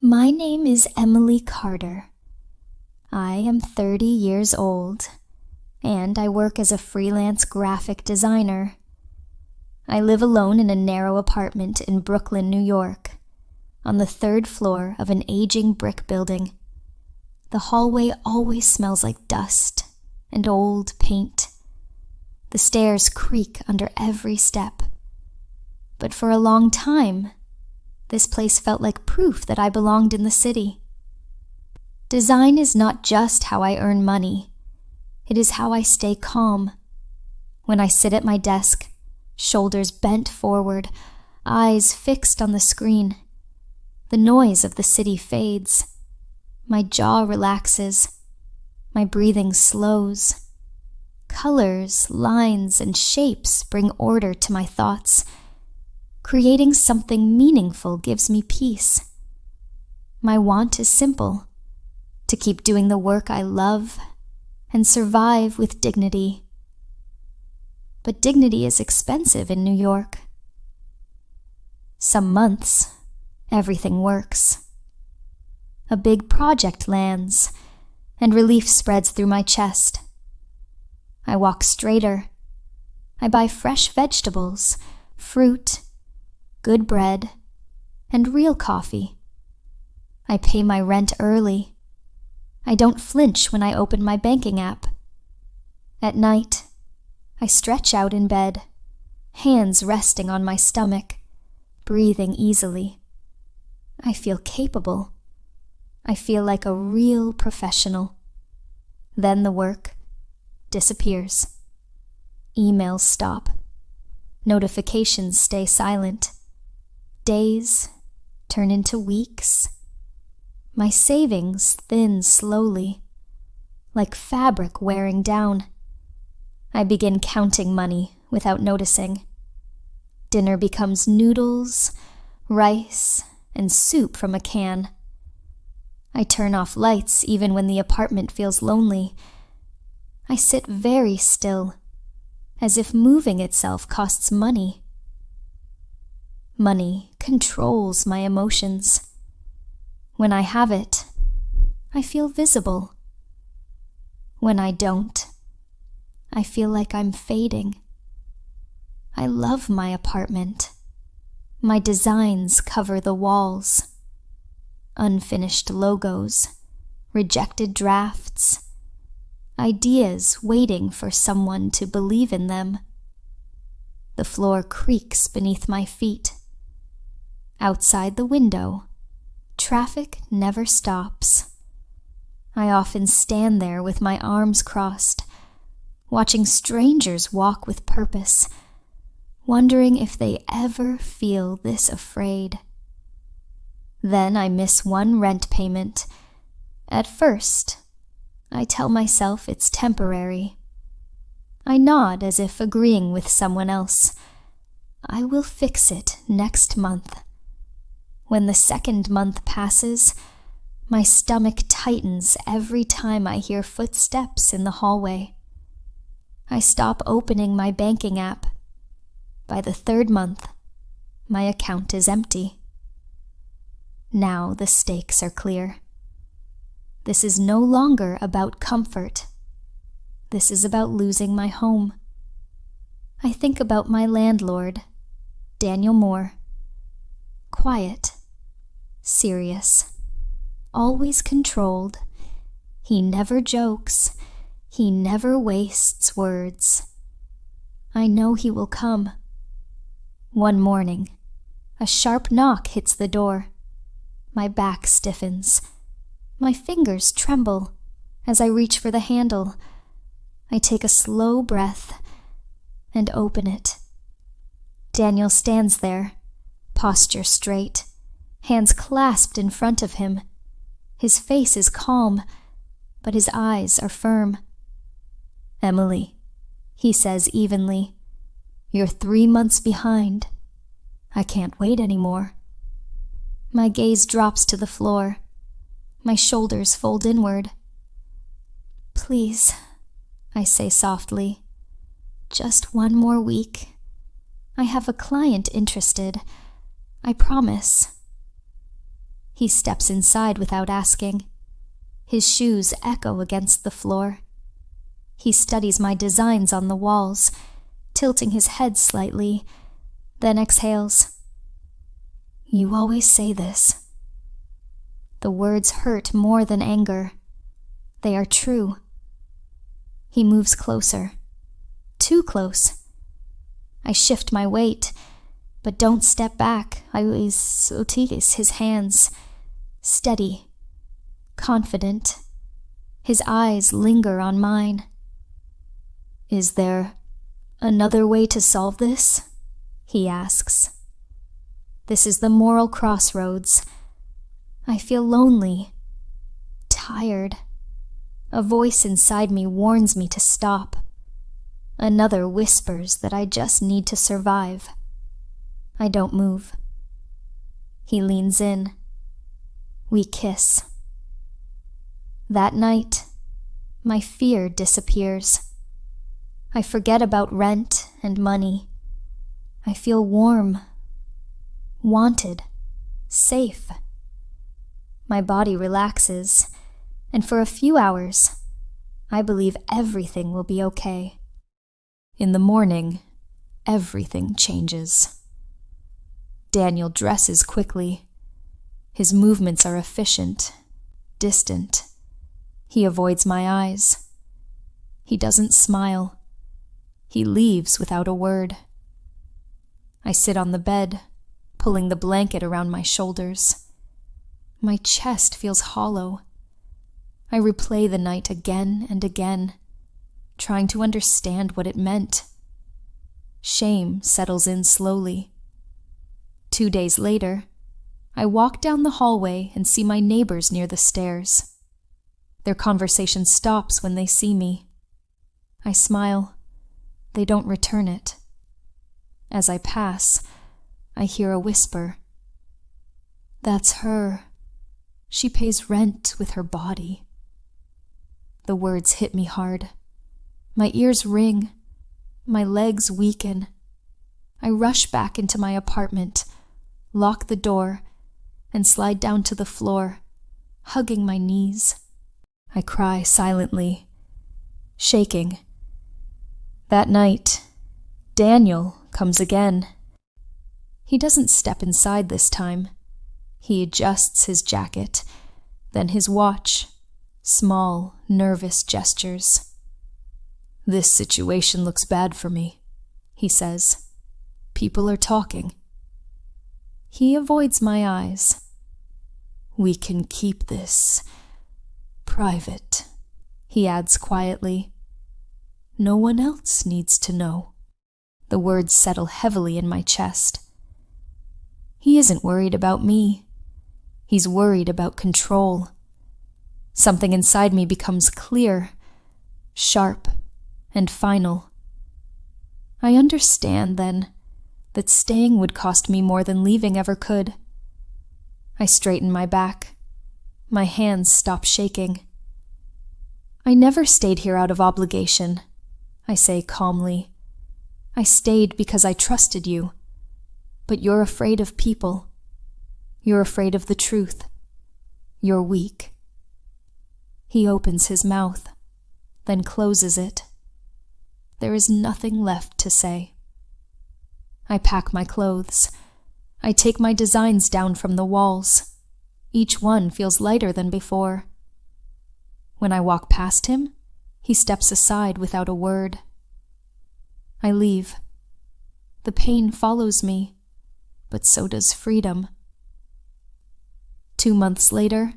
My name is Emily Carter. I am 30 years old, and I work as a freelance graphic designer. I live alone in a narrow apartment in Brooklyn, New York, on the 3rd floor of an aging brick building. The hallway always smells like dust and old paint. The stairs creak under every step. But for a long time, this place felt like proof that I belonged in the city. Design is not just how I earn money. It is how I stay calm. When I sit at my desk, shoulders bent forward, eyes fixed on the screen, the noise of the city fades. My jaw relaxes. My breathing slows. Colors, lines, and shapes bring order to my thoughts. Creating something meaningful gives me peace. My want is simple: to keep doing the work I love and survive with dignity. But dignity is expensive in New York. Some months, everything works. A big project lands, and relief spreads through my chest. I walk straighter. I buy fresh vegetables, fruit, good bread, and real coffee. I pay my rent early. I don't flinch when I open my banking app. At night, I stretch out in bed, hands resting on my stomach, breathing easily. I feel capable. I feel like a real professional. Then the work disappears. Emails stop. Notifications stay silent. Days turn into weeks. My savings thin slowly, like fabric wearing down. I begin counting money without noticing. Dinner becomes noodles, rice, and soup from a can. I turn off lights even when the apartment feels lonely. I sit very still, as if moving itself costs money. Money controls my emotions. When I have it, I feel visible. When I don't, I feel like I'm fading. I love my apartment. My designs cover the walls. Unfinished logos, rejected drafts, ideas waiting for someone to believe in them. The floor creaks beneath my feet. Outside the window, traffic never stops. I often stand there with my arms crossed, watching strangers walk with purpose, wondering if they ever feel this afraid. Then I miss one rent payment. At first, I tell myself it's temporary. I nod as if agreeing with someone else. I will fix it next month. When the 2nd month passes, my stomach tightens every time I hear footsteps in the hallway. I stop opening my banking app. By the 3rd month, my account is empty. Now the stakes are clear. This is no longer about comfort. This is about losing my home. I think about my landlord, Daniel Moore. Quiet, serious, always controlled. He never jokes. He never wastes words. I know he will come. One morning, a sharp knock hits the door. My back stiffens. My fingers tremble as I reach for the handle. I take a slow breath and open it. Daniel stands there, posture straight, hands clasped in front of him. His face is calm, but his eyes are firm. "Emily," he says evenly, "you're 3 months behind. I can't wait anymore." My gaze drops to the floor. My shoulders fold inward. "Please," I say softly, "just one more week. I have a client interested. I promise." He steps inside without asking. His shoes echo against the floor. He studies my designs on the walls, tilting his head slightly, then exhales. "You always say this." The words hurt more than anger. They are true. He moves closer. Too close. I shift my weight, but don't step back. I notice his hands. Steady. Confident. His eyes linger on mine. "Is there another way to solve this?" he asks. This is the moral crossroads. I feel lonely, tired. A voice inside me warns me to stop. Another whispers that I just need to survive. I don't move. He leans in. We kiss. That night, my fear disappears. I forget about rent and money. I feel warm, wanted, safe. My body relaxes, and for a few hours, I believe everything will be okay. In the morning, everything changes. Daniel dresses quickly. His movements are efficient, distant. He avoids my eyes. He doesn't smile. He leaves without a word. I sit on the bed, pulling the blanket around my shoulders. My chest feels hollow. I replay the night again and again, trying to understand what it meant. Shame settles in slowly. 2 days later, I walk down the hallway and see my neighbors near the stairs. Their conversation stops when they see me. I smile. They don't return it. As I pass, I hear a whisper. "That's her. She pays rent with her body." The words hit me hard. My ears ring. My legs weaken. I rush back into my apartment, lock the door, and slide down to the floor, hugging my knees. I cry silently, shaking. That night, Daniel comes again. He doesn't step inside this time. He adjusts his jacket, then his watch, small, nervous gestures. "This situation looks bad for me," he says. "People are talking." He avoids my eyes. "We can keep this private," he adds quietly. "No one else needs to know." The words settle heavily in my chest. He isn't worried about me. He's worried about control. Something inside me becomes clear, sharp, and final. I understand, then, that staying would cost me more than leaving ever could. I straighten my back. My hands stop shaking. "I never stayed here out of obligation," I say calmly. "I stayed because I trusted you. But you're afraid of people. You're afraid of the truth. You're weak." He opens his mouth, then closes it. There is nothing left to say. I pack my clothes. I take my designs down from the walls. Each one feels lighter than before. When I walk past him, he steps aside without a word. I leave. The pain follows me, but so does freedom. 2 months later,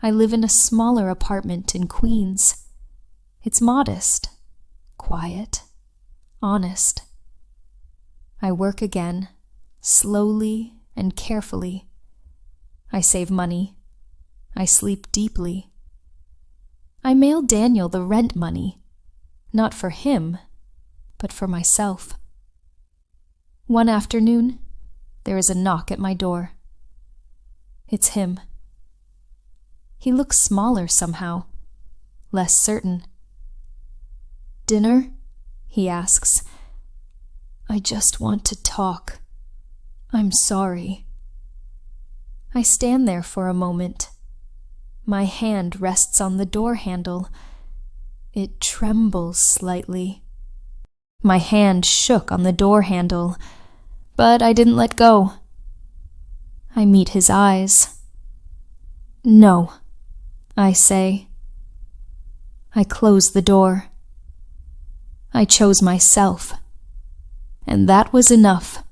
I live in a smaller apartment in Queens. It's modest, quiet, honest. I work again, slowly and carefully. I save money. I sleep deeply. I mail Daniel the rent money, not for him, but for myself. One afternoon, there is a knock at my door. It's him. He looks smaller somehow, less certain. "Dinner?" he asks. "I just want to talk. I'm sorry." I stand there for a moment. My hand rests on the door handle. It trembles slightly. My hand shook on the door handle, but I didn't let go. I meet his eyes. "No," I say. I close the door. I chose myself, and that was enough.